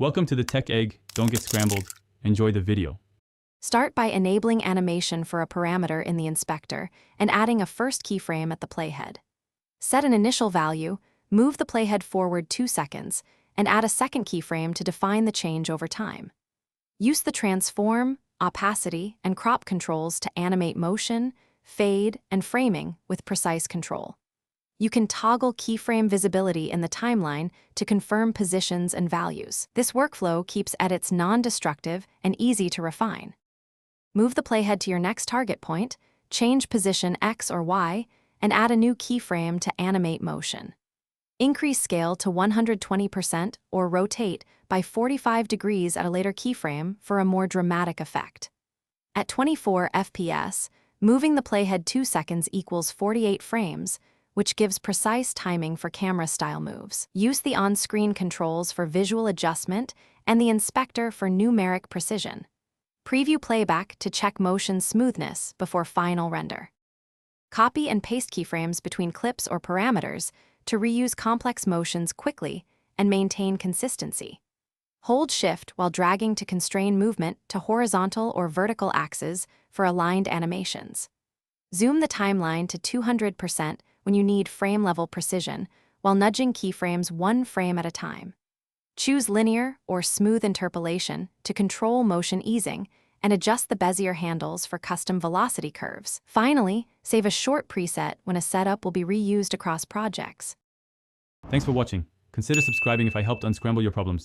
Welcome to the Tech Egg. Don't get scrambled. Enjoy the video. Start by enabling animation for a parameter in the inspector and adding a first keyframe at the playhead. Set an initial value, move the playhead forward 2 seconds, and add a second keyframe to define the change over time. Use the transform, opacity, and crop controls to animate motion, fade, and framing with precise control. You can toggle keyframe visibility in the timeline to confirm positions and values. This workflow keeps edits non-destructive and easy to refine. Move the playhead to your next target point, change position X or Y, and add a new keyframe to animate motion. Increase scale to 120% or rotate by 45 degrees at a later keyframe for a more dramatic effect. At 24 FPS, moving the playhead 2 seconds equals 48 frames, which gives precise timing for camera-style moves. Use the on-screen controls for visual adjustment and the inspector for numeric precision. Preview playback to check motion smoothness before final render. Copy and paste keyframes between clips or parameters to reuse complex motions quickly and maintain consistency. Hold Shift while dragging to constrain movement to horizontal or vertical axes for aligned animations. Zoom the timeline to 200% when you need frame-level precision, while nudging keyframes 1 frame at a time. Choose linear or smooth interpolation to control motion easing and adjust the Bezier handles for custom velocity curves. Finally, save a short preset when a setup will be reused across projects. Thanks for watching. Consider subscribing if I helped unscramble your problems.